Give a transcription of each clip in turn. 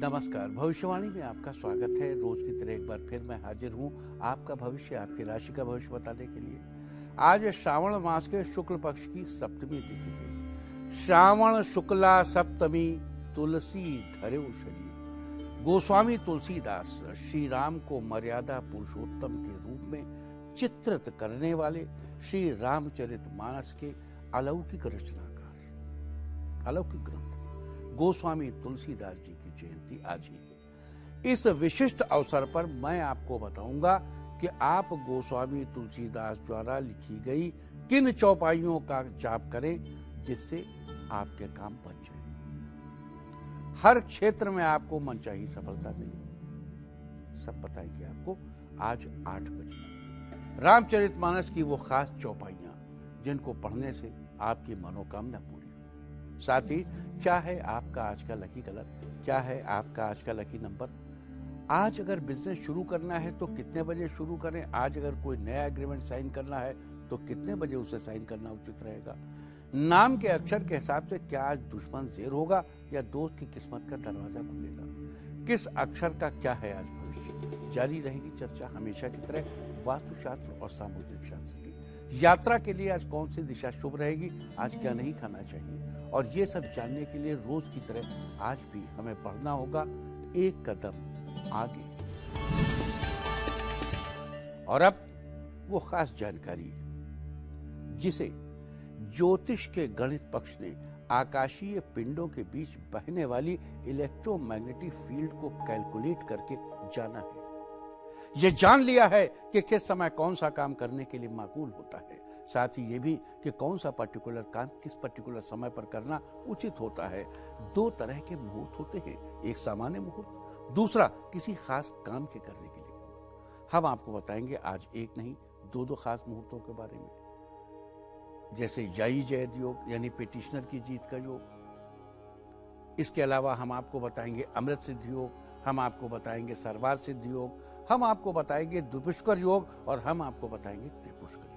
नमस्कार। भविष्यवाणी में आपका स्वागत है। रोज की तरह एक बार फिर मैं हाजिर हूँ आपका भविष्य, आपकी राशि का भविष्य बताने के लिए। आज श्रावण मास के शुक्ल पक्ष की सप्तमी तिथि है। श्रावण शुक्ला सप्तमी तुलसी धरे शरीर। गोस्वामी तुलसीदास श्री राम को मर्यादा पुरुषोत्तम के रूप में चित्रित करने वाले श्री रामचरितमानस के अलौकिक रचनाकार, अलौकिक ग्रंथ गोस्वामी तुलसीदास जी की जयंती आज ही है। इस विशिष्ट अवसर पर मैं आपको बताऊंगा कि आप गोस्वामी तुलसीदास द्वारा लिखी गई किन चौपाइयों का जाप करें जिससे आपके काम बन जाए, हर क्षेत्र में आपको मनचाही सफलता मिले। सब बताएंगे आपको आज 8 बजे। रामचरितमानस की वो खास चौपाइयां जिनको पढ़ने से आपकी मनोकामना पूरी। साथ ही क्या है आपका आज का लकी कलर, क्या है आपका आज का लकी नंबर। आज अगर बिजनेस शुरू करना है तो कितने बजे शुरू करें। आज अगर कोई नया एग्रीमेंट साइन करना है तो कितने बजे उसे साइन करना उचित रहेगा। नाम के अक्षर के हिसाब से क्या आज दुश्मन ज़ेर होगा या दोस्त की किस्मत का दरवाजा खुलेगा। किस अक्षर का क्या है आज भविष्य। जारी रहेगी चर्चा हमेशा की तरह वास्तुशास्त्र और सामुद्रिक शास्त्र की। यात्रा के लिए आज कौन सी दिशा शुभ रहेगी, आज क्या नहीं खाना चाहिए, और ये सब जानने के लिए रोज की तरह आज भी हमें बढ़ना होगा एक कदम आगे। और अब वो खास जानकारी जिसे ज्योतिष के गणित पक्ष ने आकाशीय पिंडों के बीच बहने वाली इलेक्ट्रोमैग्नेटिक फील्ड को कैलकुलेट करके जाना है। ये जान लिया है कि किस समय कौन सा काम करने के लिए माकूल होता है। साथ ही ये भी कि कौन सा पर्टिकुलर काम किस पर्टिकुलर समय पर करना उचित होता है। 2 तरह के मुहूर्त होते हैं, एक सामान्य मुहूर्त, दूसरा किसी खास काम के करने के लिए। हम आपको बताएंगे आज एक नहीं 2 खास मुहूर्तों के बारे में, जैसे याई जयद योग यानी पिटिशनर की जीत का योग। इसके अलावा हम आपको बताएंगे अमृत सिद्धि योग, हम आपको बताएंगे सर्वार सिद्धि योग, हम आपको बताएंगे द्विपुष्कर योग और हम आपको बताएंगे त्रिपुष्कर योग।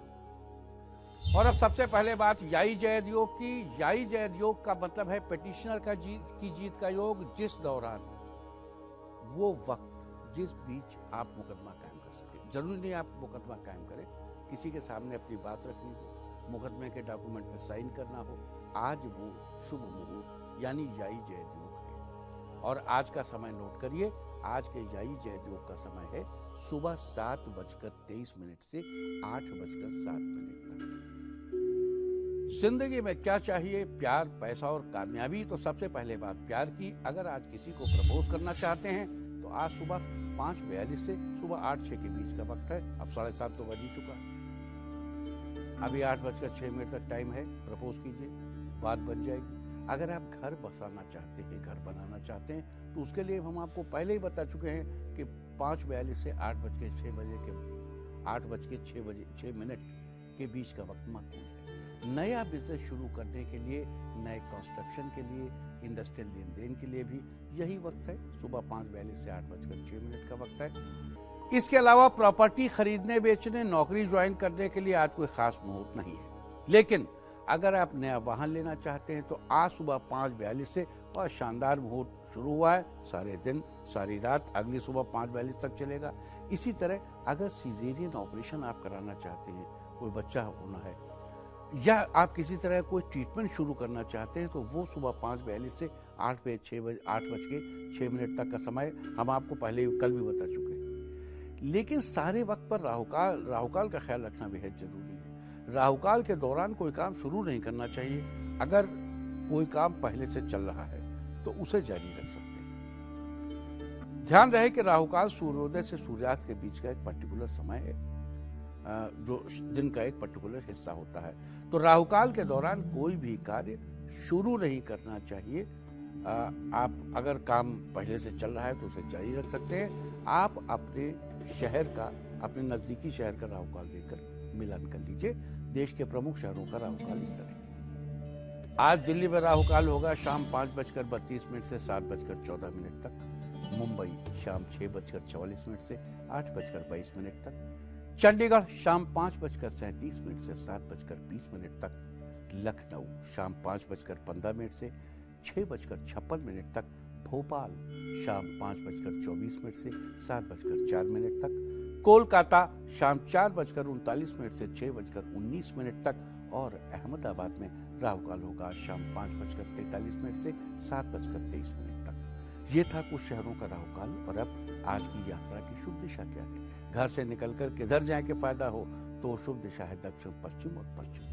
और अब सबसे पहले बात याई जयद योग की। याई जयद योग का मतलब है पिटिशनर की जीत का योग, जिस दौरान वो वक्त जिस बीच आप मुकदमा कायम कर सके। जरूरी नहीं आप मुकदमा कायम करें, किसी के सामने अपनी बात रखनी हो, मुकदमे के डॉक्यूमेंट में साइन करना हो, आज वो शुभ मुहूर्त यानी याई जयद योग है। और आज का समय नोट करिए। आज के याई जयद योग का समय है सुबह 7:23 से 8:07 तक। जिंदगी में क्या चाहिए, प्यार, पैसा और कामयाबी। तो सबसे पहले बात प्यार की। अगर आज किसी को प्रपोज करना चाहते हैं तो आज सुबह 5:42 से सुबह 8:06 के बीच का वक्त है। अब 7:30 तो बज ही चुका है, अभी 8:06 तक टाइम है। प्रपोज कीजिए, बात बन जाएगी। अगर आप घर बसाना चाहते हैं, घर बनाना चाहते हैं तो उसके लिए हम आपको पहले ही बता चुके हैं कि 5:42 से 8:06 के बीच का वक्त माकूल है। नया बिजनेस शुरू करने के लिए, नए कंस्ट्रक्शन के लिए, इंडस्ट्रियल लेन देन के लिए भी यही वक्त है। सुबह 5:42 से 8:06 का वक्त है। इसके अलावा प्रॉपर्टी खरीदने बेचने, नौकरी ज्वाइन करने के लिए आज कोई खास मुहूर्त नहीं है। लेकिन अगर आप नया वाहन लेना चाहते हैं तो आज सुबह 5:42 से बहुत शानदार मुहूर्त शुरू हुआ है। सारे दिन सारी रात अगली सुबह 5:42 तक चलेगा। इसी तरह अगर सीजेरियन ऑपरेशन आप कराना चाहते हैं, कोई बच्चा होना है, या आप किसी तरह कोई ट्रीटमेंट शुरू करना चाहते हैं तो वो सुबह 5:42 से 8:06 तक का समय हम आपको पहले कल भी बता चुके हैं। लेकिन सारे वक्त पर राहुकाल का ख्याल रखना बेहद जरूरी है। राहुकाल के दौरान कोई काम शुरू नहीं करना चाहिए। अगर कोई काम पहले से चल रहा है तो उसे जारी रख सकते हैं। ध्यान रहे कि राहुकाल सूर्योदय से सूर्यास्त के बीच का एक पर्टिकुलर समय है, जो दिन का एक पर्टिकुलर हिस्सा होता है। तो राहुकाल के दौरान कोई भी कार्य शुरू नहीं करना चाहिए। आप अगर काम पहले से चल रहा है तो उसे जारी रख सकते हैं। आप अपने शहर का, अपने नजदीकी शहर का राहुकाल देखकर मिलान कर लीजिए। देश के प्रमुख शहरों का राहुकाल इस तरह। आज दिल्ली में राहुकाल होगा शाम 5:32 से 7:14 तक। मुंबई शाम 6:44 से 8:22 तक। चंडीगढ़ शाम 5:37 से 7:20 तक। लखनऊ शाम 5:15 से 6:56 तक। भोपाल शाम 5:24 से 7:04 तक, कोलकाता शाम 4:39 से 6:19 तक और अहमदाबाद में राहु काल होगा शाम 5:43 से 7:23 तक। ये था कुछ शहरों का राहु काल। और अब आज की यात्रा की शुभ दिशा क्या है, घर से निकलकर किधर जाए कि फायदा हो, तो शुभ दिशा है दक्षिण पश्चिम और पश्चिम।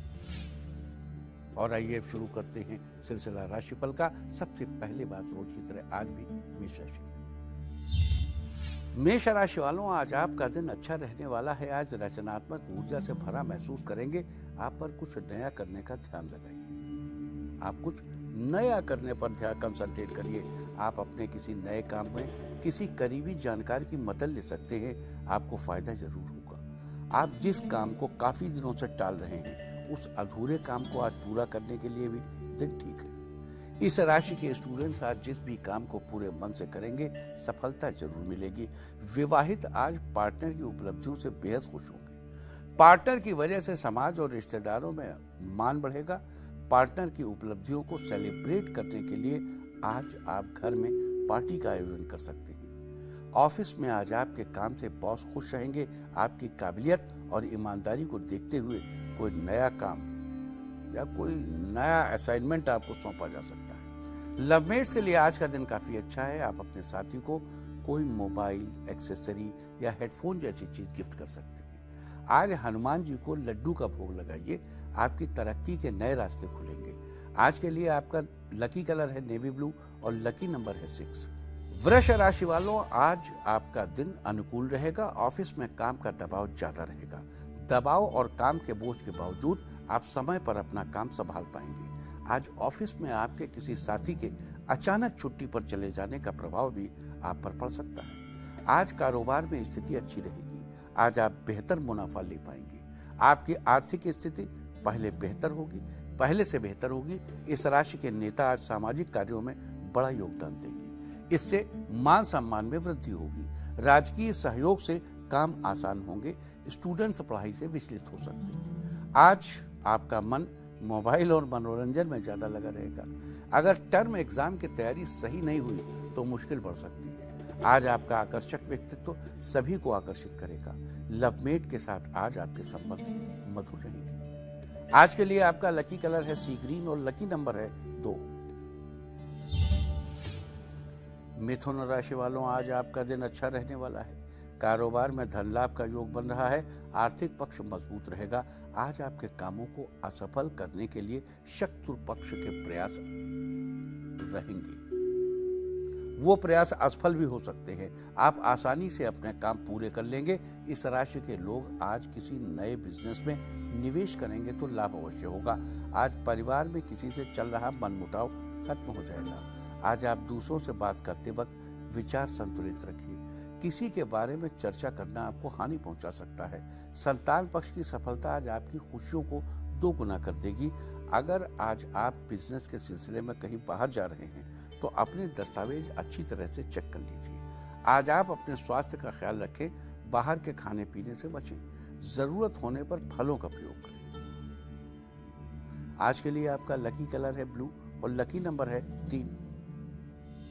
और आइए शुरू करते हैं सिलसिला राशिफल का। सबसे पहले बात रोज की तरह आज भी मेष राशि। मेष राशि वालों, आज आपका दिन अच्छा रहने वाला है। आज रचनात्मक ऊर्जा से भरा महसूस करेंगे। आप पर कुछ नया करने का ध्यान लगाइए। आप कुछ नया करने पर ध्यान कंसंट्रेट करिए। आप अपने किसी नए काम में किसी करीबी जानकार की मदद ले सकते हैं। आपको फायदा जरूर होगा। आप जिस काम को काफी दिनों से टाल रहे हैं, उस अधूरे काम को आज पूरा करने के लिए भी दिन ठीक है। इस राशि के स्टूडेंट्स आज जिस भी काम को पूरे मन से करेंगे, सफलता जरूर मिलेगी। विवाहित आज पार्टनर की उपलब्धियों से बेहद खुश होंगे। पार्टनर की वजह से समाज और रिश्तेदारों में मान बढ़ेगा। पार्टनर की उपलब्धियों को सेलिब्रेट करने के लिए आज आप घर में पार्टी का आयोजन कर सकते हैं। ऑफिस में आज आपके काम से बॉस खुश रहेंगे। आपकी काबिलियत और ईमानदारी को देखते हुए कोई नया काम या कोई नया असाइनमेंट आपको सौंपा जा सकता है। लवमेट्स के लिए आज का दिन काफी अच्छा है। आप अपने साथी को कोई मोबाइल, एक्सेसरी या हेडफोन जैसी चीज गिफ्ट कर सकते हैं। आज हनुमान जी को लड्डू का भोग लगाइए। आपकी तरक्की के नए रास्ते खुलेंगे। आज के लिए आपका लकी कलर है नेवी ब्लू और लकी नंबर है 6। वृष राशि वालों, आज आपका दिन अनुकूल रहेगा। ऑफिस में काम का दबाव ज्यादा रहेगा। दबाव और काम के बोझ के बावजूद आप समय पर अपना काम संभाल पाएंगे। आज ऑफिस में आपके किसी साथी के अचानक छुट्टी पर चले जाने का प्रभाव भी आप पर पड़ सकता है। आज कारोबार में स्थिति अच्छी रहेगी। आज आप बेहतर मुनाफा ले पाएंगे। आपकी आर्थिक स्थिति पहले से बेहतर होगी। इस राशि के नेता आज सामाजिक कार्यों में बड़ा योगदान देंगे। इससे मान सम्मान में वृद्धि होगी। राजकीय सहयोग से काम आसान होंगे। स्टूडेंट्स पढ़ाई से विचलित हो सकते हैं। आज आपका मन मोबाइल और मनोरंजन में ज्यादा लगा रहेगा। अगर टर्म एग्जाम की तैयारी सही नहीं हुई तो मुश्किल बढ़ सकती है। आज आपका आकर्षक व्यक्तित्व सभी को आकर्षित करेगा। लवमेट के साथ आज आपके संबंध मधुर रहेंगे। आज के लिए आपका लकी कलर है सी ग्रीन और लकी नंबर है 2। मिथुन राशि वालों, आज आपका दिन अच्छा रहने वाला है। कारोबार में धन लाभ का योग बन रहा है। आर्थिक पक्ष मजबूत रहेगा। आज आपके कामों को असफल करने के लिए शत्रु पक्ष के प्रयास रहेंगे। वो प्रयास असफल भी हो सकते हैं। आप आसानी से अपने काम पूरे कर लेंगे। इस राशि के लोग आज किसी नए बिजनेस में निवेश करेंगे तो लाभ अवश्य होगा। आज परिवार में किसी से चल रहा मनमुटाव खत्म हो जाएगा। आज आप दूसरों से बात करते वक्त विचार संतुलित रखिए। किसी के बारे में चर्चा करना आपको हानि पहुंचा सकता है। संतान पक्ष की सफलता आज आपकी खुशियों को 2 गुना कर देगी। अगर आज आप बिजनेस के सिलसिले में कहीं बाहर जा रहे हैं तो अपने दस्तावेज अच्छी तरह से चेक कर लीजिए। आज आप अपने स्वास्थ्य का ख्याल रखें। बाहर के खाने पीने से बचें। जरूरत होने पर फलों का प्रयोग करें। आज के लिए आपका लकी कलर है ब्लू और लकी नंबर है 3।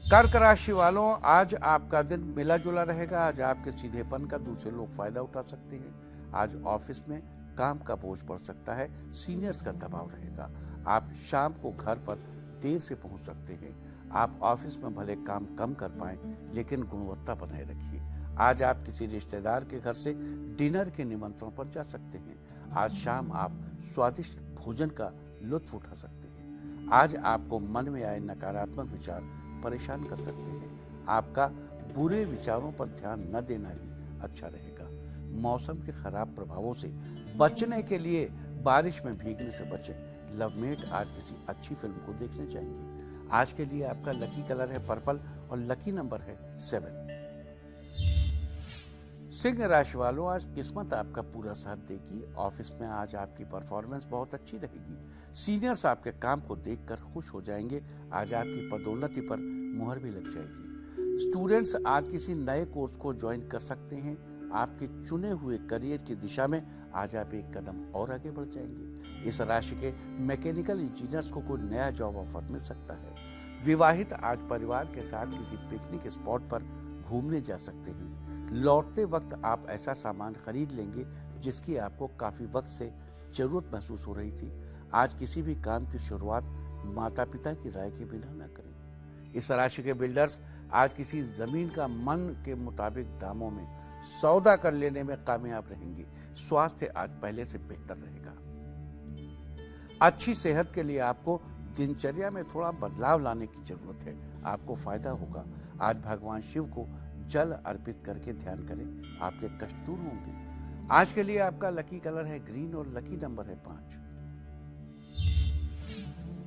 कर्क राशि वालों, आज आपका दिन मिला जुला रहेगा। आज आपके सीधेपन का दूसरे लोग फायदा उठा सकते हैं। आज ऑफिस में काम का बोझ बढ़ सकता है। सीनियर्स का दबाव रहेगा। आप शाम को घर पर देर से पहुंच सकते हैं। आप ऑफिस में भले काम कम कर पाएं, लेकिन गुणवत्ता बनाए रखिए। आज आप किसी रिश्तेदार के घर से डिनर के निमंत्रण पर जा सकते हैं। आज शाम आप स्वादिष्ट भोजन का लुत्फ उठा सकते हैं। आज आपको मन में आए नकारात्मक विचार परेशान कर सकते हैं। आपका बुरे विचारों पर ध्यान न देना ही अच्छा रहेगा। मौसम के खराब प्रभावों से बचने के लिए बारिश में भीगने से बचें। लवमेट आज किसी अच्छी फिल्म को देखने जाएंगे। आज के लिए आपका लकी कलर है पर्पल और लकी नंबर है 7। सिंह राशि वालों, आज किस्मत आपका पूरा साथ देगी। ऑफिस में आज आपकी परफॉर्मेंस बहुत अच्छी रहेगी। सीनियर्स आपके काम को देखकर खुश हो जाएंगे। आज आपकी पदोन्नति पर मुहर भी लग जाएगी। स्टूडेंट्स आज किसी नए कोर्स को ज्वाइन कर सकते हैं। आपके चुने हुए करियर की दिशा में आज आप एक कदम और आगे बढ़ जाएंगे। इस राशि के मैकेनिकल इंजीनियर्स को कोई नया जॉब ऑफर मिल सकता है। विवाहित आज परिवार के साथ किसी पिकनिक स्पॉट पर घूमने जा सकते हैं। लौटते वक्त आप ऐसा सामान खरीद लेंगे जिसकी आपको काफी वक्त से जरूरत महसूस हो रही थी। आज किसी भी काम की शुरुआत माता पिता की राय के बिना न करें। इस राशि के बिल्डर्स आज किसी जमीन का मन के मुताबिक दामों में सौदा कर लेने में कामयाब रहेंगे। स्वास्थ्य आज पहले से बेहतर रहेगा। अच्छी सेहत के लिए आपको दिनचर्या में थोड़ा बदलाव लाने की जरूरत है। आपको फायदा होगा। आज भगवान शिव को जल अर्पित करके ध्यान करें, आपके कष्ट दूर होंगे। आज के लिए आपका लकी कलर है ग्रीन और लकी नंबर है 5।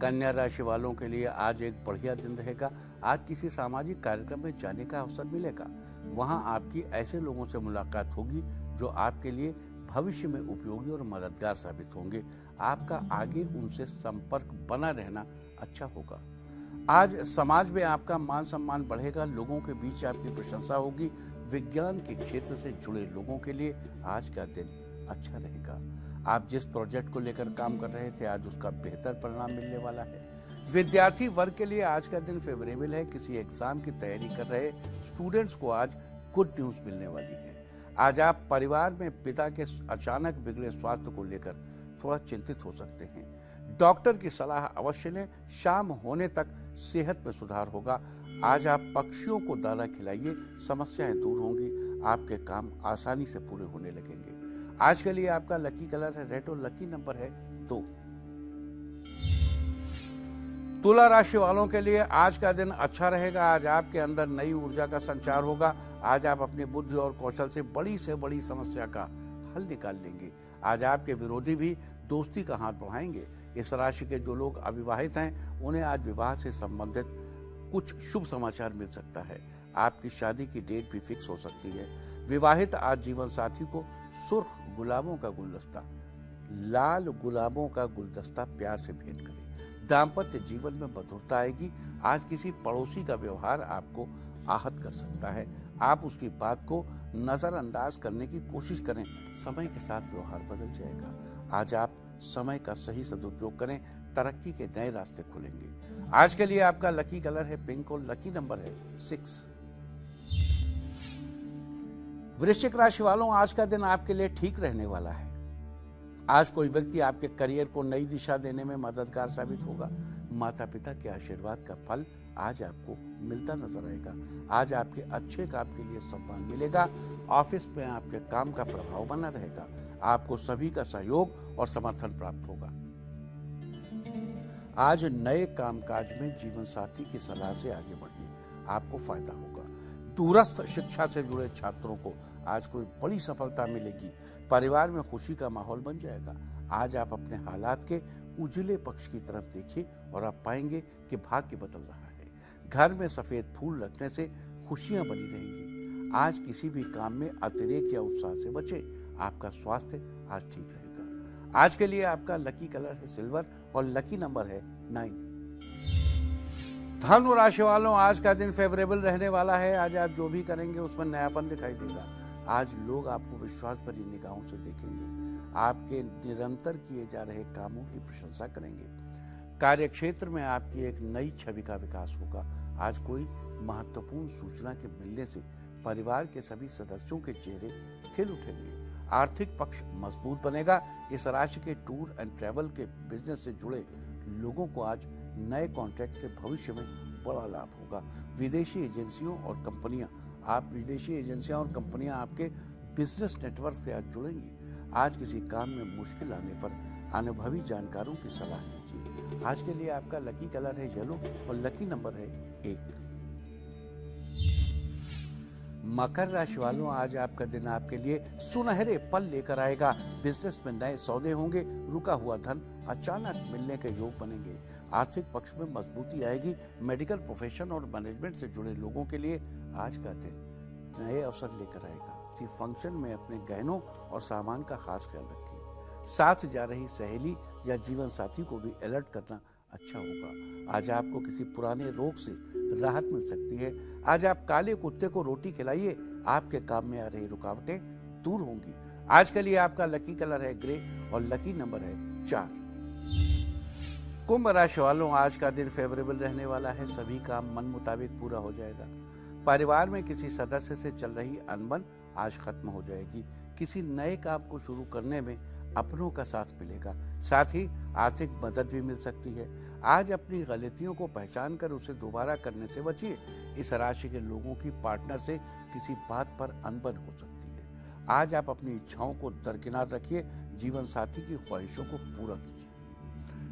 कन्या राशि वालों के लिए आज एक बढ़िया दिन रहेगा। आज किसी सामाजिक कार्यक्रम में जाने का अवसर मिलेगा। वहां आपकी ऐसे लोगों से मुलाकात होगी जो आपके लिए भविष्य में उपयोगी और मददगार साबित होंगे। आपका आगे उनसे संपर्क बना रहना अच्छा होगा। आज समाज में आपका मान सम्मान बढ़ेगा। लोगों के बीच आपकी प्रशंसा होगी। विज्ञान के क्षेत्र से जुड़े लोगों के लिए आज का दिन अच्छा रहेगा। आप जिस प्रोजेक्ट को लेकर काम कर रहे थे आज उसका बेहतर परिणाम मिलने वाला है। विद्यार्थी वर्ग के लिए आज का दिन फेवरेबल है। किसी एग्जाम की तैयारी कर रहे स्टूडेंट्स को आज गुड न्यूज मिलने वाली है। आज आप परिवार में पिता के अचानक बिगड़े स्वास्थ्य को लेकर थोड़ा चिंतित हो सकते हैं। डॉक्टर की सलाह अवश्य लें। शाम होने तक सेहत में सुधार होगा। आज आप पक्षियों को दाना खिलाइए, समस्याएं दूर होंगी। आपके काम आसानी से पूरे होने लगेंगे। आज के लिए आपका लकी कलर है रेड और लकी नंबर है 2। तुला राशि वालों के लिए आज का दिन अच्छा रहेगा। आज आपके अंदर नई ऊर्जा का संचार होगा। आज आप अपनी बुद्धि और कौशल से बड़ी समस्या का हल निकाल लेंगे। आज आपके विरोधी भी दोस्ती का हाथ बढ़ाएंगे। इस राशि के जो लोग अविवाहित हैं उन्हें आज विवाह से संबंधित कुछ शुभ समाचार मिल सकता है। आपकी शादी की डेट भी फिक्स हो सकती है। विवाहित आज जीवन साथी को सुर्ख गुलाबों का गुलदस्ता, लाल गुलाबों का गुलदस्ता प्यार से भेंट करें। दाम्पत्य जीवन में मधुरता आएगी। आज किसी पड़ोसी का व्यवहार आपको आहत कर सकता है। आप उसकी बात को नजरअंदाज करने की कोशिश करें। समय के साथ व्यवहार बदल जाएगा। आज आप समय का सही सदुपयोग करें। तरक्की के नए रास्ते खुलेंगे। आज के लिए आपका लकी कलर है पिंक और लकी नंबर है 6। वृश्चिक राशि वालों, आज का दिन आपके लिए ठीक रहने वाला है। आज कोई व्यक्ति आपके करियर को नई दिशा देने में मददगार साबित होगा। माता पिता के आशीर्वाद का फल आज आपको मिलता नजर आएगा। आज आपके अच्छे काम के लिए सम्मान मिलेगा। ऑफिस में आपके काम का प्रभाव बना रहेगा। आपको सभी का सहयोग और समर्थन प्राप्त होगा। आज नए कामकाज में जीवन साथी की सलाह से आगे बढ़िए, आपको फायदा होगा। दूरस्थ शिक्षा से जुड़े छात्रों को आज कोई बड़ी सफलता मिलेगी। परिवार में खुशी का माहौल बन जाएगा। आज आप अपने हालात के उजले पक्ष की तरफ देखिए और आप पाएंगे कि भाग्य बदल रहा है। घर में सफेद फूल रखने से खुशियां बनी रहेंगी। आज किसी भी काम में अतिरेक या उत्साह से बचे। आपका स्वास्थ्य आज ठीक रहेगा। आज के लिए आपका लकी कलर है सिल्वर और लकी नंबर है 9। धनु राशि वालों, आज का दिन फेवरेबल रहने वाला है। आज आप जो भी करेंगे उसमें नयापन दिखाई देगा। आज लोग आपको विश्वास भरी निगाहों से देखेंगे। आपके निरंतर किए जा रहे कामों की प्रशंसा करेंगे। कार्य क्षेत्र में आपकी एक नई छवि का विकास होगा। आज कोई महत्वपूर्ण सूचना के मिलने से परिवार के सभी सदस्यों के चेहरे खिल उठेंगे। आर्थिक पक्ष मजबूत बनेगा। इस राशि के टूर एंड ट्रैवल के बिजनेस से जुड़े लोगों को आज नए कॉन्ट्रैक्ट से भविष्य में बड़ा लाभ होगा। विदेशी एजेंसियां और कंपनियां आपके बिजनेस नेटवर्क से आज जुड़ेंगी। आज किसी काम में मुश्किल आने पर अनुभवी जानकारों की सलाह लीजिए। आज के लिए आपका लकी कलर है येलो और लकी नंबर है 1। मकर राशि वालों, आज आपका दिन आपके लिए सुनहरे पल लेकर आएगा। बिजनेस में नए सौदे होंगे। रुका हुआ धन अचानक मिलने के योग बनेंगे। आर्थिक पक्ष में मजबूती आएगी। मेडिकल प्रोफेशन और मैनेजमेंट से जुड़े लोगों के लिए आज का दिन नए अवसर लेकर आएगा। किसी फंक्शन में अपने गहनों और सामान का खास ख्याल रखें। साथ जा रही सहेली या जीवन साथी को भी अलर्ट करना अच्छा होगा। आज आपको किसी पुराने रोग से राहत मिल सकती है। आज आप काले कुत्ते को रोटी खिलाइए। आपके काम में आ रही रुकावटें दूर होंगी। आज के लिए आपका लकी कलर है ग्रे और लकी नंबर है 4। कुंभ राशि वालों, आज का दिन फेवरेबल रहने वाला है। सभी काम मन मुताबिक पूरा हो जाएगा। परिवार में किसी सदस्य से चल रही अनबन आज खत्म हो जाएगी। किसी नए काम को शुरू करने में अपनों का साथ मिलेगा। साथ ही आर्थिक मदद भी मिल सकती है। आज अपनी गलतियों को पहचान कर उसे दोबारा करने से बचिए। इस राशि के लोगों की पार्टनर से किसी बात पर अनबन हो सकती है। आज आप अपनी इच्छाओं को दरकिनार रखिए। जीवन साथी की ख्वाहिशों को पूरा कीजिए।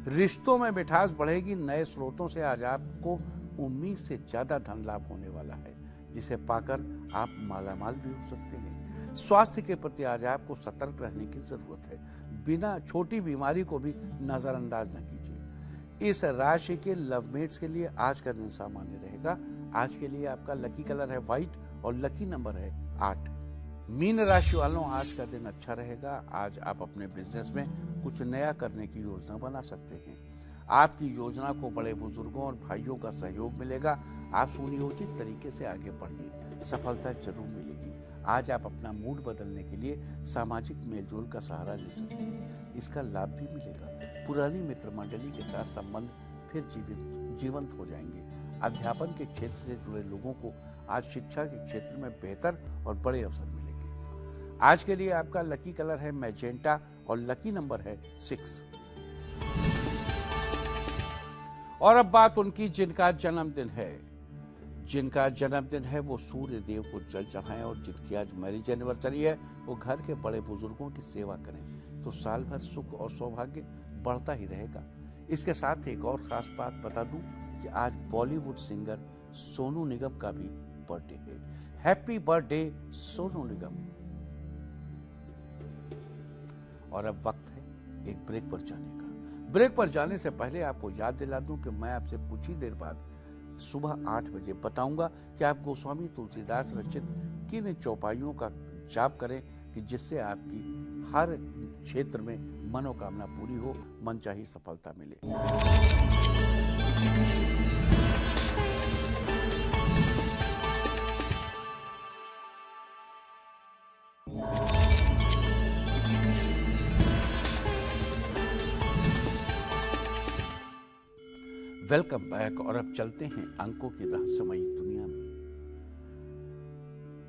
रिश्तों में मिठास बढ़ेगी। नए स्रोतों से आज आपको उम्मीद से ज्यादा धन लाभ होने वाला है, जिसे पाकर आप मालामाल भी हो सकते हैं। स्वास्थ्य के प्रति आज आपको सतर्क रहने की जरूरत है। बिना छोटी बीमारी को भी नजरअंदाज न कीजिए। इस राशि के लवमेट्स के लिए आज का दिन सामान्य रहेगा। आज के लिए आपका लकी कलर है व्हाइट और लकी नंबर है 8। मीन राशि वालों, आज का दिन अच्छा रहेगा। आज आप अपने बिजनेस में कुछ नया करने की योजना बना सकते हैं। आपकी योजना को बड़े बुजुर्गों और भाइयों का सहयोग मिलेगा। आप सुनियोजित तरीके से आगे बढ़िए, सफलता जरूर मिलेगी। आज आप अपना मूड बदलने के लिए सामाजिक मेलजोल का सहारा ले सकते हैं। इसका लाभ भी मिलेगा। पुरानी मित्र मंडली के साथ संबंध फिर जीवंत हो जाएंगे। अध्यापन के क्षेत्र से जुड़े लोगों को आज शिक्षा के क्षेत्र में बेहतर और बड़े अवसर मिलेंगे। आज के लिए आपका लकी कलर है मैजेंटा और लकी नंबर है 6। और अब बात उनकी जिनका जन्मदिन है। जिनका जन्मदिन है वो सूर्य देव को जल चढ़ाएं, और जिनकी आज मैरिज एनिवर्सरी है वो घर के बड़े बुजुर्गों की सेवा करें, तो साल भर सुख और सौभाग्य बढ़ता ही रहेगा। इसके साथ एक और खास बात बता दूं कि आज बॉलीवुड सिंगर सोनू निगम का भी बर्थडे है। Happy birthday Sonu Nigam. और अब वक्त है एक ब्रेक पर जाने का। ब्रेक पर जाने से पहले आपको याद दिला दूं कि मैं आपसे कुछ ही देर बाद सुबह 8 बजे बताऊंगा कि आप गोस्वामी तुलसीदास रचित किन चौपाइयों का जाप करें कि जिससे आपकी हर क्षेत्र में मनोकामना पूरी हो, मनचाही सफलता मिले। Welcome back. और अब चलते हैं अंकों की रहस्यमयी दुनिया में।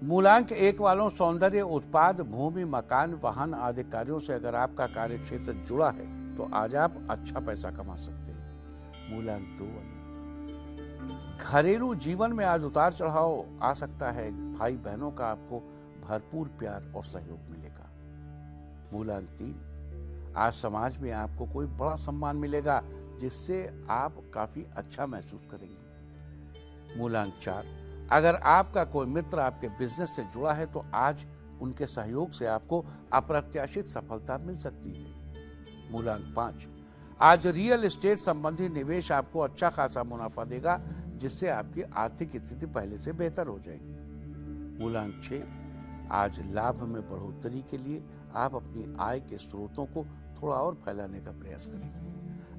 मूलांक 1 वालों, सौंदर्य, उत्पाद, भूमि, मकान, वाहन आदि कार्यों से अगर आपका कार्य क्षेत्र जुड़ा है तो आज आप अच्छा पैसा कमा सकते हैं। मूलांक 2 वालों, घरेलू जीवन में आज उतार चढ़ाव आ सकता है। भाई बहनों का आपको भरपूर प्यार और सहयोग मिलेगा। मूलांक 3, आज समाज में आपको कोई बड़ा सम्मान मिलेगा, जिससे आप काफी अच्छा महसूस करेंगे। मूलांक 4, अगर आपका कोई मित्र आपके बिजनेस से जुड़ा है तो आज उनके सहयोग से आपको अप्रत्याशित सफलता मिल सकती है। मूलांक 5, आज रियल एस्टेट संबंधी निवेश आपको अच्छा खासा मुनाफा देगा, जिससे आपकी आर्थिक स्थिति पहले से बेहतर हो जाएगी। मूलांक 6, आज लाभ में बढ़ोतरी के लिए आप अपनी आय के स्रोतों को थोड़ा और फैलाने का प्रयास करेंगे।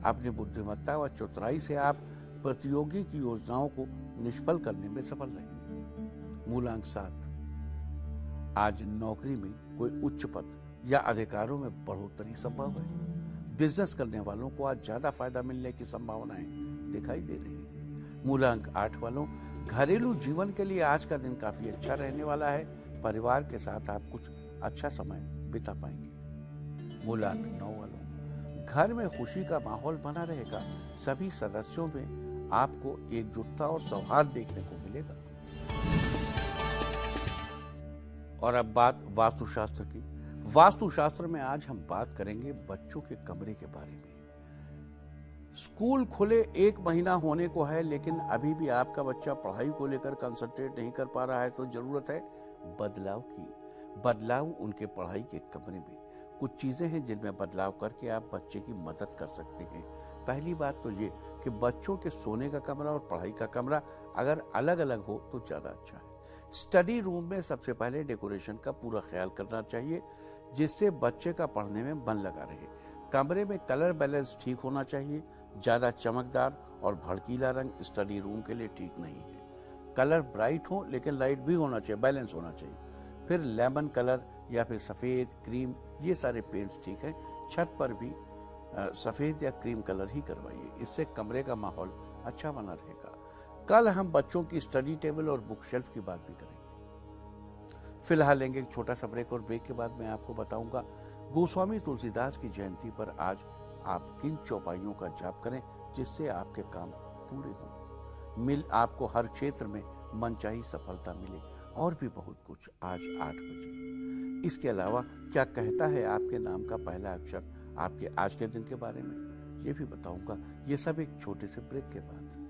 अपनी बुद्धिमत्ता व चतुराई से आप प्रतियोगी की योजनाओं को निष्फल करने में सफल रहेंगे। मूलांक 7, आज नौकरी में कोई उच्च पद या अधिकारों में बढ़ोतरी संभव है। बिजनेस करने वालों को आज ज्यादा फायदा मिलने की संभावनाएं दिखाई दे रही है। मूलांक 8 वालों, घरेलू जीवन के लिए आज का दिन काफी अच्छा रहने वाला है। परिवार के साथ आप कुछ अच्छा समय बिता पाएंगे। मूलांक 9 वालों, घर में खुशी का माहौल बना रहेगा। सभी सदस्यों में आपको एकजुटता और सौहार्द देखने को मिलेगा। और अब बात वास्तुशास्त्र की। वास्तुशास्त्र में आज हम बात करेंगे बच्चों के कमरे के बारे में। स्कूल खुले 1 महीना होने को है, लेकिन अभी भी आपका बच्चा पढ़ाई को लेकर कंसंट्रेट नहीं कर पा रहा है, तो जरूरत है बदलाव की। बदलाव उनके पढ़ाई के कमरे में। कुछ चीजें हैं जिनमें बदलाव करके आप बच्चे की मदद कर सकते हैं। पहली बात तो ये कि बच्चों के सोने का कमरा और पढ़ाई का कमरा अगर अलग अलग हो तो ज्यादा अच्छा है। स्टडी रूम में सबसे पहले डेकोरेशन का पूरा ख्याल करना चाहिए, जिससे बच्चे का पढ़ने में मन लगा रहे। कमरे में कलर बैलेंस ठीक होना चाहिए। ज्यादा चमकदार और भड़कीला रंग स्टडी रूम के लिए ठीक नहीं है। कलर ब्राइट हो लेकिन लाइट भी होना चाहिए, बैलेंस होना चाहिए। फिर लेमन कलर या फिर सफेद, क्रीम, ये सारे पेंट्स ठीक है। छत पर भी सफ़ेद या क्रीम कलर ही करवाइए, इससे कमरे का माहौल अच्छा बना रहेगा। कल हम बच्चों की स्टडी टेबल और बुक शेल्फ की बात भी करेंगे। फिलहाल लेंगे एक छोटा सा ब्रेक, और ब्रेक के बाद मैं आपको बताऊंगा गोस्वामी तुलसीदास की जयंती पर आज आप किन चौपाइयों का जाप करें जिससे आपके काम पूरे हों, आपको हर क्षेत्र में मनचाही सफलता मिले, और भी बहुत कुछ आज 8 बजे। इसके अलावा क्या कहता है आपके नाम का पहला अक्षर आपके आज के दिन के बारे में, ये भी बताऊंगा। ये सब एक छोटे से ब्रेक के बाद।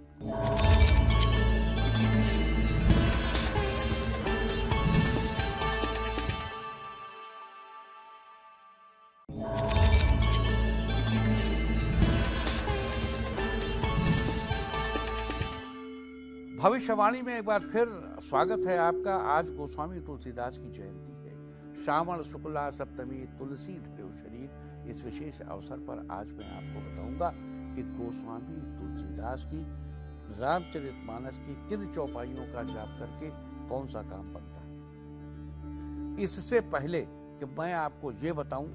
भविष्यवाणी में एक बार फिर स्वागत है आपका। आज गोस्वामी तुलसीदास की जयंती है, श्रावण शुक्ला सप्तमी, तुलसी धर्यो शरीर। इस विशेष अवसर पर आज मैं आपको बताऊंगा कि गोस्वामी तुलसीदास की रामचरितमानस की किन चौपाइयों का जाप करके कौन सा काम बनता है। इससे पहले कि मैं आपको ये बताऊं,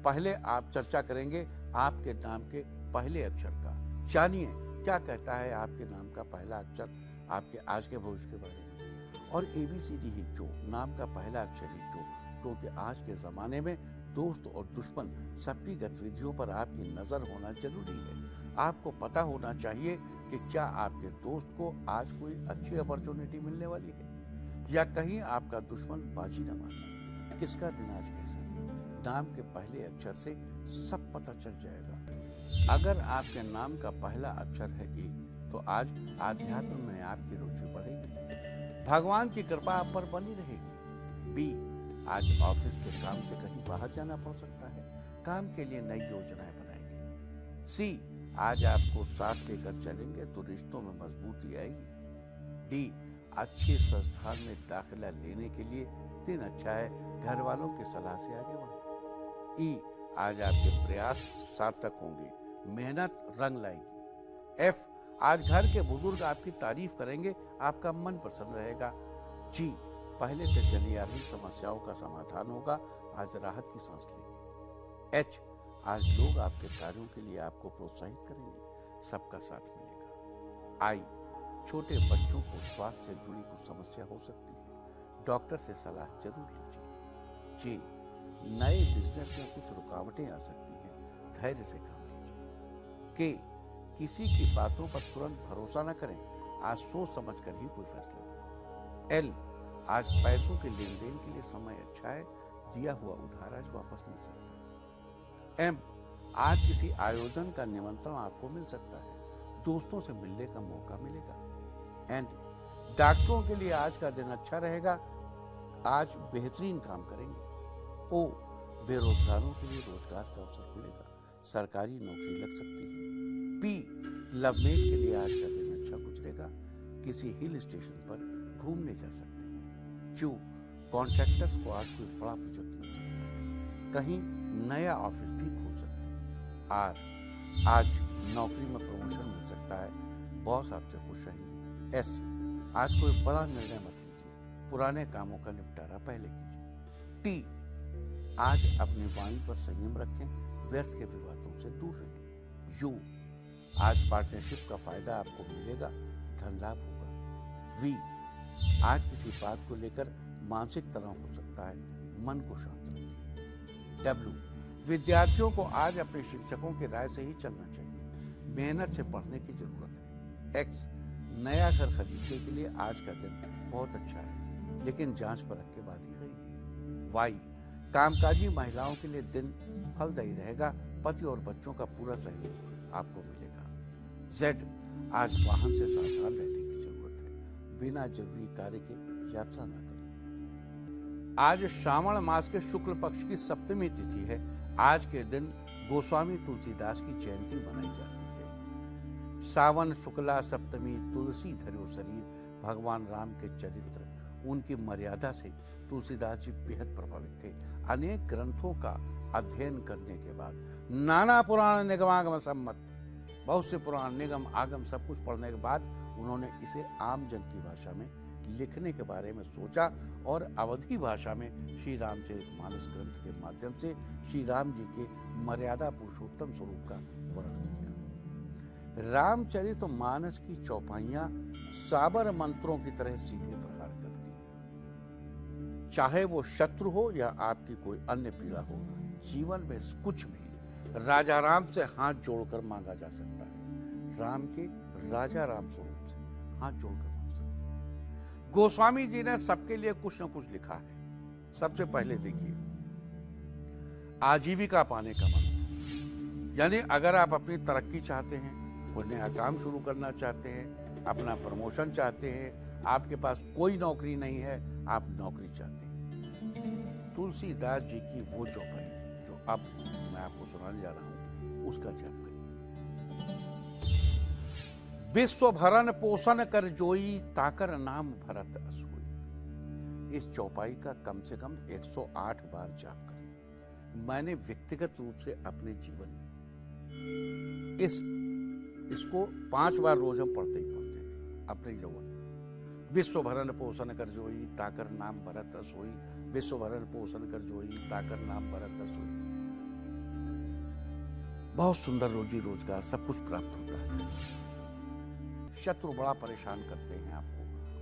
पहले आप चर्चा करेंगे आपके नाम के पहले अक्षर का। जानिए क्या कहता है आपके नाम का पहला अक्षर आपके आज के भविष्य के बारे में। और ABCD ही जो नाम का पहला अक्षर ही जो, क्योंकि आज के ज़माने में दोस्त और दुश्मन सबकी गतिविधियों पर आपकी नज़र होना जरूरी है। आपको पता होना चाहिए कि क्या आपके दोस्त को आज कोई अच्छी अपॉर्चुनिटी मिलने वाली है, या कहीं आपका दुश्मन बाजी न मारे। किसका दिन आज कैसा है, नाम के पहले अक्षर से सब पता चल जाएगा। अगर आपके नाम का पहला अक्षर है ए, तो आज आध्यात्म में आपकी रुचि बढ़ेगी, भगवान की कृपा आप पर बनी रहेगी। बी, आज ऑफिस के काम से कहीं बाहर जाना पड़ सकता है, काम के लिए नई योजनाएं बनाएंगे। सी, आज आपको साथ लेकर चलेंगे तो रिश्तों में मजबूती आएगी। डी, अच्छे संस्थान में दाखिला लेने के लिए दिन अच्छा है, घर वालों की सलाह से आगे बढ़े। ई, आज आपके प्रयास सार्थक होंगे, मेहनत रंग लाएगी। एफ, आज घर के बुजुर्ग आपकी तारीफ करेंगे, आपका मन प्रसन्न रहेगा। जी, पहले से चली आ रही समस्याओं का समाधान होगा, आज राहत की सांस लेंगे। एच, आज लोग आपके कार्यों के लिए आपको प्रोत्साहित करेंगे, सबका साथ मिलेगा। आई, छोटे बच्चों को स्वास्थ्य से जुड़ी कुछ समस्या हो सकती है, डॉक्टर से सलाह जरूर लीजिए। जी, नए बिजनेस में कुछ रुकावटें आ सकती हैं, धैर्य से काम लीजिए। के, किसी की बातों पर तुरंत भरोसा न करें, आज सोच समझ कर ही कोई फैसला लें। एल, आज पैसों के लेन देन के लिए समय अच्छा है, दिया हुआ उधार आज वापस मिल सकता है। एम, आज किसी आयोजन का निमंत्रण आपको मिल सकता है, दोस्तों से मिलने का मौका मिलेगा। एंड, डॉक्टरों के लिए आज का दिन अच्छा रहेगा, आज बेहतरीन काम करेंगे। ओ, बेरोजगारों के लिए रोजगार का अवसर मिलेगा, सरकारी नौकरी लग सकती है। पी, लवमेट के लिए आज का दिन अच्छा गुजरेगा, किसी हिल स्टेशन पर घूमने जा सकते हैं। क्यू, कॉन्ट्रैक्टर्स को आज कोई बड़ा प्रोजेक्ट मिल सकता है, कहीं नया ऑफिस भी खोल सकते हैं। आर, आज नौकरी में प्रमोशन मिल सकता है, बॉस आपसे खुश रहेंगे। एस, आज कोई बड़ा निर्णय मत लीजिए, पुराने कामों का निपटारा पहले कीजिए। टी, आज अपनी वाणी पर संयम रखें, व्यर्थ के विवादों से दूर रहें। यू, आज पार्टनरशिप का फायदा आपको मिलेगा, धन लाभ होगा। वी, आज किसी बात को लेकर मानसिक तनाव हो सकता है, मन को शांत रखें। डब्ल्यू, विद्यार्थियों को आज अपने शिक्षकों की राय से ही चलना चाहिए, मेहनत से पढ़ने की जरूरत है। एक्स, नया घर खरीदने के लिए आज का दिन बहुत अच्छा है, लेकिन जांच परख के बाद ही खरीदिए। वाई, कामकाजी महिलाओं के लिए दिन फलदायी रहेगा, पति और बच्चों का पूरा सहयोग आपको मिलेगा। जेड, आज वाहन से सावधान रहने की जरूरत है, बिना जरूरी कार्य के यात्रा न करें। आज श्रावण मास के शुक्ल पक्ष की सप्तमी तिथि है, आज के दिन गोस्वामी तुलसीदास की जयंती मनाई जाती है। सावन शुक्ला सप्तमी, तुलसी धर्यो शरीर। भगवान राम के चरित्र, उनकी मर्यादा से तुलसीदास जी बेहद प्रभावित थे। अनेक ग्रंथों का अध्ययन करने के बाद, नाना पुराण निगमागम सम्मत, बहुत से पुराण निगम आगम सब कुछ पढ़ने के बाद उन्होंने इसे आम जन की भाषा में लिखने के बारे में सोचा और अवधी भाषा में श्री रामचरितमानस ग्रंथ के माध्यम से श्री राम जी के मर्यादा पुरुषोत्तम स्वरूप का वर्णन किया। रामचरितमानस की चौपाइयां साबर मंत्रों की तरह सीधे प्रहार करती हैं। चाहे वो शत्रु हो या आपकी कोई अन्य पीड़ा हो, जीवन में कुछ भी राजा राम से हाथ जोड़कर मांगा जा सकता है। राम के राजा राम स्वरूप से हाथ जोड़कर मांग सकते हैं। गोस्वामी जी ने सबके लिए कुछ न कुछ लिखा है। सबसे पहले देखिए, आजीविका पाने का मंत्र, यानी अगर आप अपनी तरक्की चाहते हैं, कोई नया काम शुरू करना चाहते हैं, अपना प्रमोशन चाहते हैं, आपके पास कोई नौकरी नहीं है, आप नौकरी चाहते हैं, तुलसीदास जी की वो चौपाई जो अब मैं आपको सुनाने जा रहा हूं, उसका जाप करिए। विश्व भरण पोषण कर जोई, ताकर नाम भरत असोई। इस चौपाई का कम से कम 108 बार जाप करें। मैंने व्यक्तिगत रूप से अपने जीवन में इसको 5 बार रोज हम पढ़ते थे अपने यौवन। विश्व भरण पोषण कर जोई, ताकर नाम भरत असोई। विश्व भरण पोषण कर जोई, ताकर नाम भरत असोई। बहुत सुंदर रोजी रोजगार सब कुछ प्राप्त होता है। शत्रु बड़ा परेशान करते हैं आपको,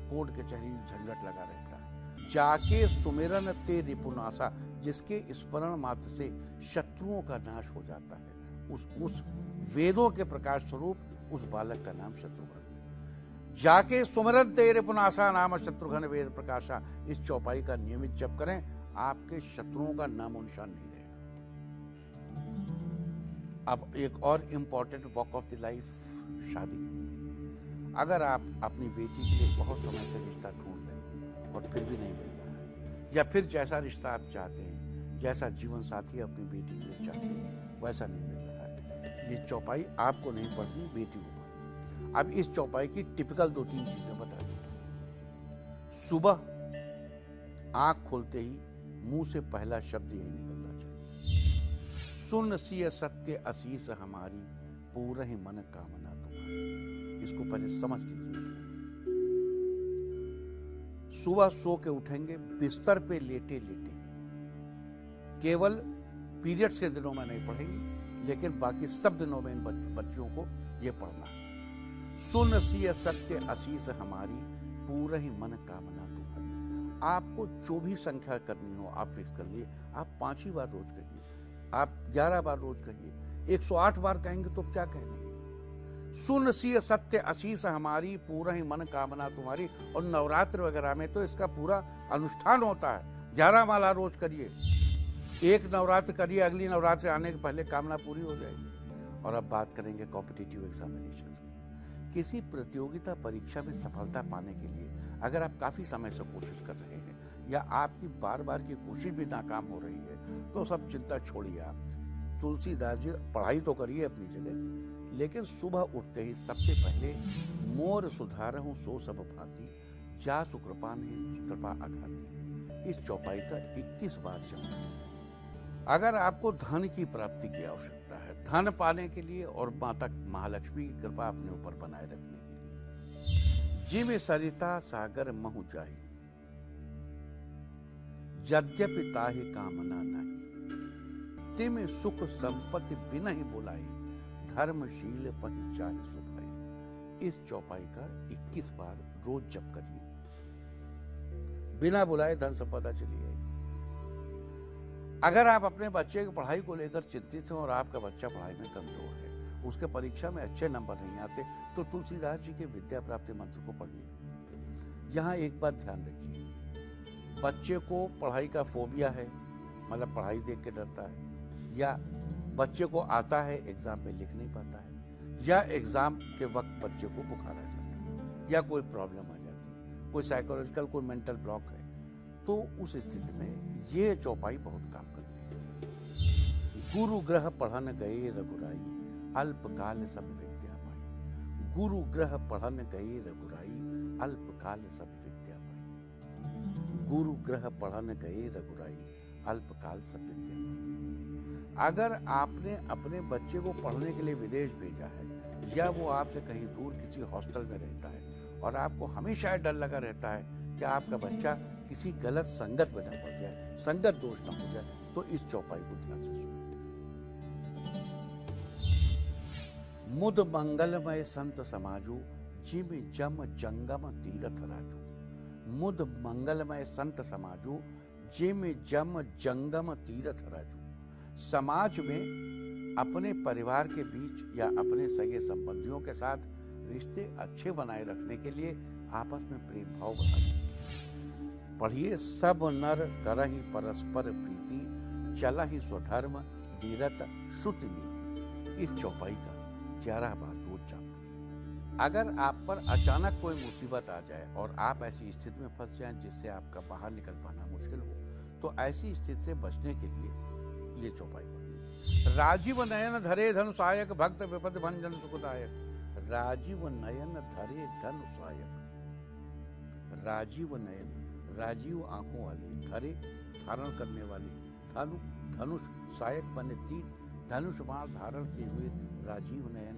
कोर्ट कचहरी झंझट लगा रहता है। जाके सुमिरन ते रिपुनासा, जिसके स्मरण मात्र से शत्रुओं का नाश हो जाता है, उस वेदों के प्रकाश स्वरूप उस बालक का नाम शत्रुघ्न। जाके सुमिरन ते रिपुनासा नाम शत्रुघ्न वेद प्रकाशा। इस चौपाई का नियमित जप करें, आपके शत्रुओं का नामो निशान नहीं रहेगा। अब एक और important walk of the life, शादी। अगर आप अपनी बेटी के लिए बहुत समय से रिश्ता ढूंढ रहे हैं और फिर भी नहीं मिल रहा है, या फिर जैसा रिश्ता आप चाहते हैं, जैसा जीवन साथी अपनी बेटी के लिए चाहते हैं, वैसा नहीं मिल रहा है, ये चौपाई आपको नहीं पढ़नी, बेटी को पढ़नी। अब इस चौपाई की टिपिकल 2-3 चीजें बता देता। सुबह आंख खोलते ही मुंह से पहला शब्द यही निकलना चाहिए, सुन सिय सत्य आशीष हमारी, पूरा ही मन कामना तुम्हारी। इसको पहले समझ लीजिए। सुबह सो के उठेंगे, बिस्तर पे लेटे लेटे, केवल पीरियड्स के दिनों में नहीं पढ़ेंगे, लेकिन बाकी सब दिनों में इन बच्चों को ये पढ़ना है। सुन सिय सत्य आशीष हमारी, पूरा ही मन कामना तुम्हारी। आपको जो भी संख्या करनी हो आप फिक्स कर लिए। आप 5 ही बार रोज कहिए, आप 11 बार रोज कहिए, 108 बार कहेंगे तो क्या कहने। सुन सिय सत्य आशीष हमारी, पूरा ही मन कामना तुम्हारी। और नवरात्र वगैरह में तो इसका पूरा अनुष्ठान होता है। 11 माला रोज करिए, एक नवरात्र करिए, अगली नवरात्र आने के पहले कामना पूरी हो जाएगी। और अब बात करेंगे कॉम्पिटिटिव एग्जामिनेशंस की। किसी प्रतियोगिता परीक्षा में सफलता पाने के लिए अगर आप काफी समय से कोशिश कर रहे हैं, या आपकी बार बार की कोशिश भी नाकाम हो रही है, तो सब चिंता छोड़िए। आप तुलसीदास जी पढ़ाई तो करिए अपनी जगह, लेकिन सुबह उठते ही सबसे पहले मोर सुधारहूं सो सब भांति, जा सुकृपा नहीं कृपा अघाती। इस चौपाई का 21 बार जप। अगर आपको धन की प्राप्ति की आवश्यकता है, धन पाने के लिए और माता महालक्ष्मी की कृपा अपने ऊपर बनाए रखने के लिए, जिम सरिता सागर महु जाहि, यद्यपि ताहि कामना नहीं, तिम सुख संपत्ति बिना ही बुलाई, धर्मशील पहि चाहि सुभाई। इस चौपाई का 21 बार रोज जप करिए, बिना बुलाए धन संपदा चली जाएगी। अगर आप अपने बच्चे की पढ़ाई को लेकर चिंतित हैं और आपका बच्चा पढ़ाई में कमजोर है, उसके परीक्षा में अच्छे नंबर नहीं आते, तो तुलसीदास जी के विद्या प्राप्ति मंत्र को पढ़िए। यहाँ एक बात ध्यान रखिए, बच्चे को पढ़ाई का फोबिया है, मतलब पढ़ाई देख के डरता है, या बच्चे को आता है एग्जाम में लिख नहीं पाता है, या एग्जाम के वक्त बच्चे को बुखार आ जाता है, या कोई प्रॉब्लम आ जाती है, कोई साइकोलॉजिकल कोई मेंटल ब्लॉक है, तो उस स्थिति में ये चौपाई बहुत काम करती है। गुरु ग्रह पढ़न गए रघुराई, अल्पकाल सब विद्या पाई। गुरु ग्रह पढ़न गए रघुराई, अल्पकाल सब विद्या पाई। गुरु ग्रह पढ़न गए रघुराई, अल्पकाल सब विद्या पाई। अगर आपने अपने बच्चे को पढ़ने के लिए विदेश भेजा है, या वो आपसे कहीं दूर किसी हॉस्टल में रहता है और आपको हमेशा डर लगा रहता है कि आपका बच्चा किसी गलत संगत में न पड़ जाए, संगत दोष न हो जाए, तो इस चौपाई को ध्यान से सुनिए। मुद मंगलमय संत समाजू, जिम जम जंगम तीरथ राजू। मुद मंगलमय संत समाजू, जिम जम जंगम तीरथ राजू। समाज में अपने परिवार के बीच या अपने सगे संबंधियों के साथ रिश्ते अच्छे बनाए रखने के लिए आपस में प्रेम भाव बढ़ाइए। पढ़िए सब नर करहि परस्पर प्रीति, चलहि स्वधर्म धीरत श्रुति नीति। इस चौपाई का 11 बार रोज जाप करें। अगर आप पर अचानक कोई मुसीबत आ जाए और आप ऐसी स्थिति में फंस जाएं जिससे आपका बाहर निकल पाना मुश्किल हो, तो ऐसी स्थिति से बचने के लिए ये चौपाई पढ़िए। राजीव नयन धरे धनु सहायक, भक्त विपद भंजन सुखदायक। राजीव नयन धरे धनु सहायक। राजीव नयन, राजीव आंखों वाली, धरे धारण करने वाली, धनु धनुष सहायक बने 3 धनुष बाण धारण किए हुए राजीव नयन,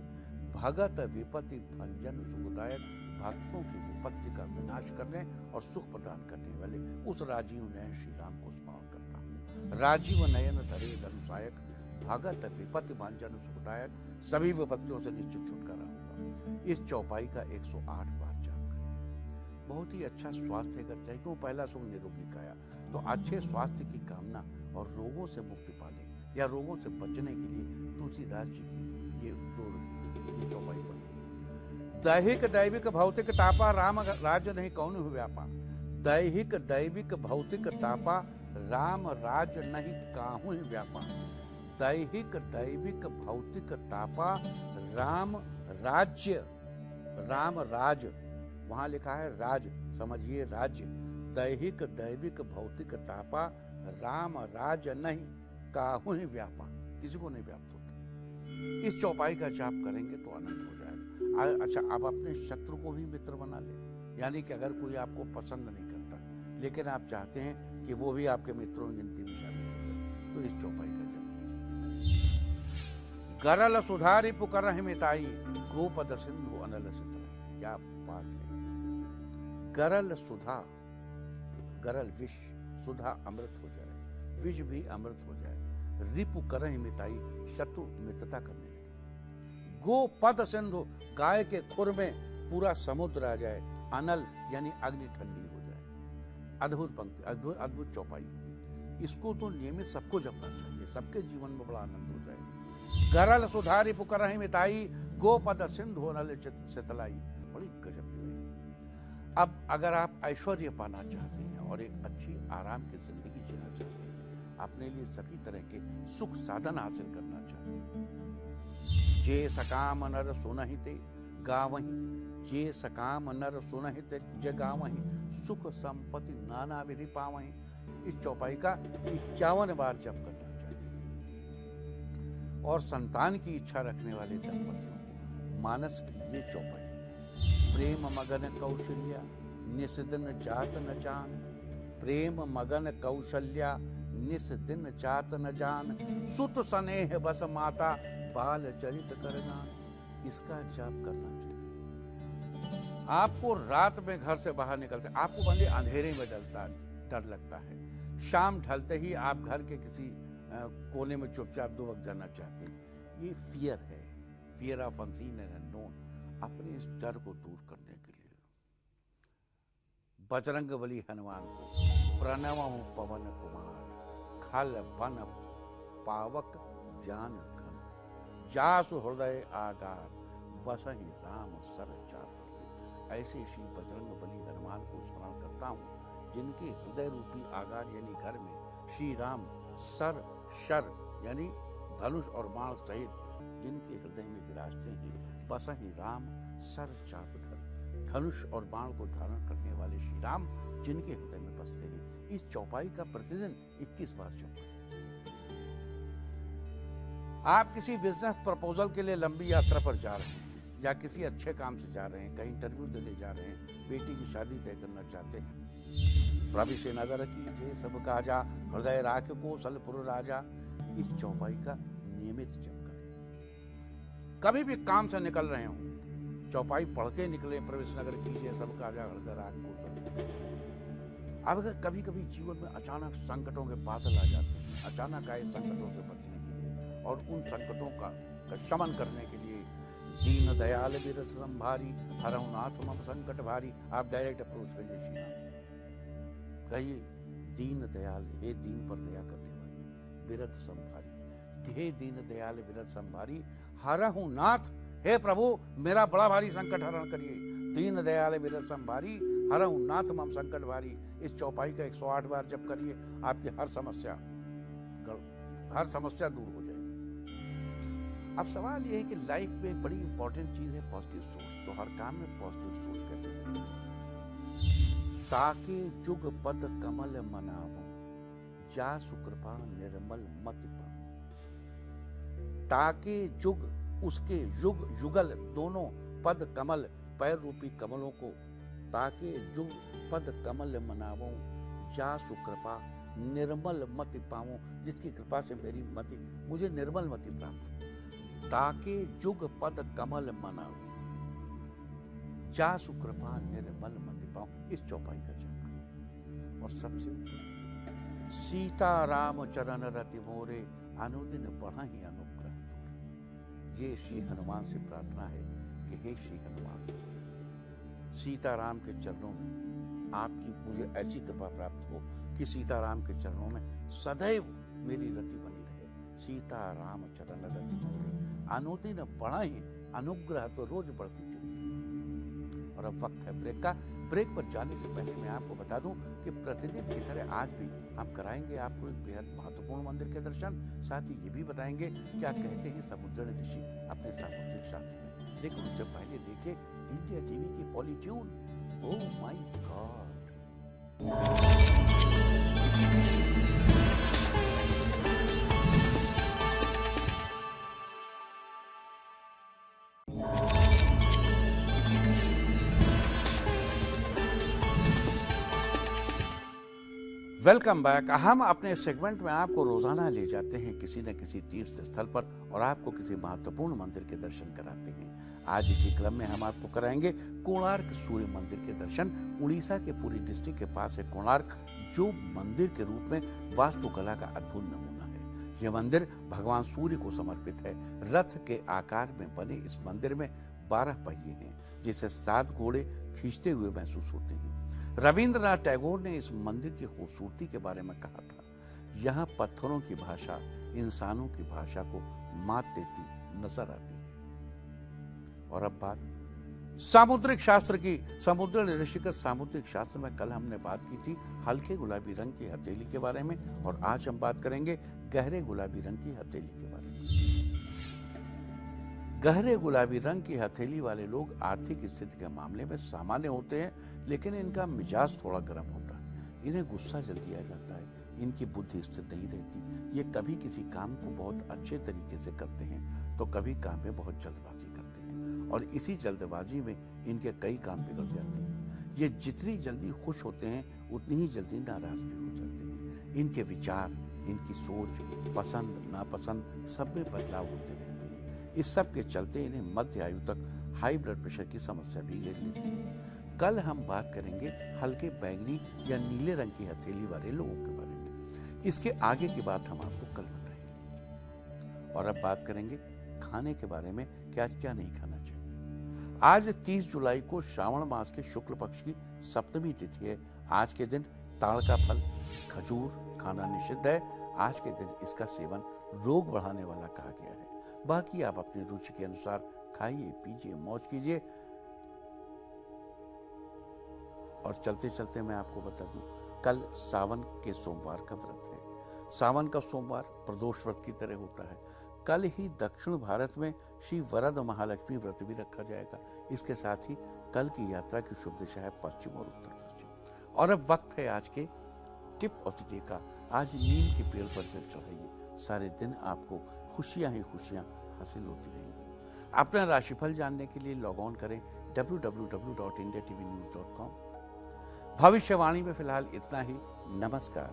भगत विपत्ति भंजन सुखदायक। भक्तों की विपत्ति का विनाश करने और सुख प्रदान करने वाले उस राजीव नयन श्री राम को स्मरण करता हूँ। राजीव नयन धरे धनु सहायक, भगत विपत्ति भंजन सुखदायक। सभी विपत्तियों से निश्चित छुटकारा होगा। इस चौपाई का 108 बार जाप करें। बहुत ही अच्छा स्वास्थ्य कर चाहिए, क्यों? पहला सुख निरोगी काया। तो अच्छे स्वास्थ्य की कामना और रोगों से मुक्ति पाने या रोगों से बचने के लिए तुलसीदास जी की ये चौपाई पढ़ी। दैहिक दैविक भौतिक तापा, राम राज नहीं कौन हुआ व्यापा। दैहिक दैविक भौतिक तापा, राम राज नहीं काहू ही व्यापा। दैहिक दैविक भौतिक तापा, राम राज्य, राम राज, वहां लिखा है राज, समझिए राज्य। दैहिक दैविक भौतिक तापा, राम राज नहीं काहू ही व्यापा। किसी को नहीं व्याप्त होता। इस चौपाई का जाप करेंगे तो आनंद हो जाएगा। अच्छा, आप अपने शत्रु को भी मित्र बना लें। यानी कि अगर कोई आपको पसंद नहीं करता लेकिन आप चाहते हैं कि वो भी आपके मित्रों की गिनती में शामिल हो जाए, तो इस चौपाई का जाप कीजिए। गरल सुधारी पुकर मिताई, गोपद सिंधु अनल सितलाई। क्या बात है! गरल सुधा, गरल विष, सुधा अमृत हो जाए, विष भी अमृत हो जाए। रिपु करहि मिताई, शत्रु मित्रता करने लगे। गो पद सिंधु, गाय के खुर में पूरा समुद्र आ जाए। अनल यानी अग्नि ठंडी हो जाए। अद्भुत पंक्ति, अद्भुत चौपाई। इसको तो नियमित सबको जपना चाहिए, सबके जीवन में बड़ा आनंद हो जाए। गरल सुधारी पुकरहि मिताई, गोपद सिंधु अनल सितलाई। बड़ी गजब की है। अब अगर आप ऐश्वर्य पाना चाहते हैं और एक अच्छी आराम की जिंदगी जीना चाहते हैं, अपने लिए सभी तरह के सुख साधन हासिल करना चाहते हैं, जे सकाम नर सुनहिते गावहि, जे सकाम नर सुनहिते जे गावहि, सुख संपत्ति नाना विधि पावहि। इस चौपाई का 51 बार जप करना चाहिए। और संतान की इच्छा रखने वाले दंपतियों को मानस की ये चौपाई। प्रेम मगन कौशल्या, निस्दिन जात न जान। प्रेम मगन कौशल्या, निस दिन जात न जान। सुत स्नेह बस माता, बाल चरित करना। इसका जाप करना चाहिए। आपको रात में घर से बाहर निकलते आपको भले अंधेरे में डर लगता है, शाम ढलते ही आप घर के किसी कोने में चुपचाप दुबक जाना चाहते हैं। ये फियर है, fear of unseen and unknown. अपने इस डर को दूर करने के लिए बजरंग बली हनुमान को प्रणवहु पवन कुमार, खल बन पावक जान घन। जासु हृदय आगार, बसहि राम सर चाप। ऐसे श्री बजरंग बली हनुमान को स्मरण करता हूँ, जिनके हृदय रूपी आगार यानी घर में श्री राम सर शर यानी धनुष और बाण सहित जिनके हृदय में विराजते हैं। बसहि राम सर चाप धर, धनुष और बाण को धारण करने वाले श्री राम जिनके हृदय में बसते हैं। इस चौपाई का प्रतिदिन 21 बार जप करें। आप किसी बिजनेस प्रपोजल के लिए लंबी यात्रा पर जा रहे हैं या किसी अच्छे काम से जा रहे हैं, कहीं इंटरव्यू देने जा रहे हैं, बेटी की शादी तय करना चाहते हैं। प्रभु से नगर कीजिए सब काजा, हृदय राख को सलपुर राजा। इस चौपाई का नियमित जप करें। कभी भी काम से निकल रहे हो, चौपाई पढ़ के निकले, प्रवेश नगर कीजिए सबका जा हृदय राग को। अब अगर कभी कभी जीवन में अचानक संकटों के बादल आ जाते हैं, अचानक आए संकटों से बचने के लिए और उन संकटों का शमन करने के लिए दीन दयाल विरत संभारी हरहु नाथ मम संकट भारी, आप डायरेक्ट अप्रोच करिए श्री राम, कहिए दीन दयाल, हे दीन पर दया करने वाली, विरत संभारी, हे दीन दयाल विरत संभारी, हरहु नाथ, हे प्रभु मेरा बड़ा भारी संकट हरण करिए, दीन दयाल विरत संभारी हरहु नाथ मम संकट भारी। इस चौपाई का 108 बार जप करिए, आपकी हर समस्या दूर हो जाएगी। अब सवाल यह है कि लाइफ में एक बड़ी इंपॉर्टेंट चीज है पॉजिटिव सोच। तो हर काम में पॉजिटिव सोच कैसे करें? ताके जुग पद कमल मनावो, जा सुकृपा निर्मल मति पाओ। ताके जुग, उसके युग युगल दोनों पद कमल, पैर रूपी कमलों को, ताके जुग पद कमल मनावो, जा सुकृपा निर्मल मति पाऊं, जिसकी कृपा से मेरी मति, मुझे निर्मल मति प्राप्त हो। ताके जुग पद कमल मनाओ, जा सुकृपा निर्मल मति पाऊं। इस चौपाई का जप करें। और सबसे ऊपर सीता राम चरण रति मोरे, अनुदिन बढ़ा ही अनुग्रह तोरे। ये श्री हनुमान से प्रार्थना है कि हे श्री हनुमान, सीता राम के चरणों में आपकी मुझे ऐसी कृपा प्राप्त हो कि सीता राम के चरणों में सदैव मेरी रति बनी रहे। सीता राम चरण रति मोरे, अनुदिन बढ़ाई अनुग्रह तो रोज बढ़ती चली जाए। और अब वक्त है ब्रेक का। ब्रेक पर जाने से पहले मैं आपको बता दूं कि प्रतिदिन की तरह आज भी हम कराएंगे आपको एक बेहद महत्वपूर्ण मंदिर के दर्शन, साथ ही ये भी बताएंगे क्या कहते हैं समुद्र ऋषि अपने सामुद्रिक शास्त्र में। लेकिन उससे पहले देखिए इंडिया टीवी की politune. Oh my God, welcome back. हम अपने सेगमेंट में आपको रोजाना ले जाते हैं किसी न किसी तीर्थ स्थल पर और आपको किसी महत्वपूर्ण मंदिर के दर्शन कराते हैं। आज इसी क्रम में हम आपको कराएंगे कोणार्क सूर्य मंदिर के दर्शन। उड़ीसा के पुरी डिस्ट्रिक्ट के पास है कोणार्क, जो मंदिर के रूप में वास्तुकला का अद्भुत नमूना है। यह मंदिर भगवान सूर्य को समर्पित है। रथ के आकार में बने इस मंदिर में 12 पहिए हैं, जिसे 7 घोड़े खींचते हुए महसूस होते हैं। रविंद्रनाथ टैगोर ने इस मंदिर की खूबसूरती के बारे में कहा था, यहाँ पत्थरों की भाषा इंसानों की भाषा को मात देती नजर आती है। और अब बात सामुद्रिक शास्त्र की। समुद्र ऋषिकर सामुद्रिक शास्त्र में कल हमने बात की थी हल्के गुलाबी रंग की हथेली के बारे में, और आज हम बात करेंगे गहरे गुलाबी रंग की हथेली के बारे में। गहरे गुलाबी रंग की हथेली वाले लोग आर्थिक स्थिति के मामले में सामान्य होते हैं, लेकिन इनका मिजाज थोड़ा गर्म होता है। इन्हें गुस्सा जल्दी आ जाता है, इनकी बुद्धि स्थिर नहीं रहती। ये कभी किसी काम को बहुत अच्छे तरीके से करते हैं तो कभी काम में बहुत जल्दबाजी करते हैं, और इसी जल्दबाजी में इनके कई काम बिगड़ जाते हैं। ये जितनी जल्दी खुश होते हैं उतनी ही जल्दी नाराज भी हो जाते हैं। इनके विचार, इनकी सोच, पसंद नापसंद सब में बदलाव होते रहते हैं। इस सब के चलते इन्हें मध्य आयु तक हाई ब्लड प्रेशर की समस्या भी घेर लेती है। कल हम बात करेंगे हल्के बैंगनी या नीले रंग की हथेली वाले लोगों के बारे में। इसके आगे की बात हम आपको कल बताएंगे। और अब बात करेंगे खाने के बारे में, क्या क्या नहीं खाना चाहिए। आज 30 जुलाई को श्रावण मास के शुक्ल पक्ष की सप्तमी तिथि है। आज के दिन ताड़ का फल, खजूर खाना निषिद्ध है। आज के दिन इसका सेवन रोग बढ़ाने वाला कहा गया है। बाकी आप अपनी रुचि के अनुसार खाइए, पीजिए, मौज कीजिए। और चलते चलते मैं आपको बता दूं, कल सावन के सोमवार का व्रत है। सावन का सोमवार प्रदोष व्रत की तरह होता है। कल ही दक्षिण भारत में श्री वरद महालक्ष्मी व्रत भी रखा जाएगा। इसके साथ ही कल की यात्रा की शुभ दिशा है पश्चिम और उत्तर पश्चिम। और अब वक्त है आज के टिप ऑफ द डे का। आज नीम के पेड़ पर जल चढ़ाइए, सारे दिन आपको खुशियां ही खुशियां हासिल होती रहेंगी। अपना राशिफल जानने के लिए लॉग ऑन करें www.indiatv.com। भविष्यवाणी में फिलहाल इतना ही। नमस्कार।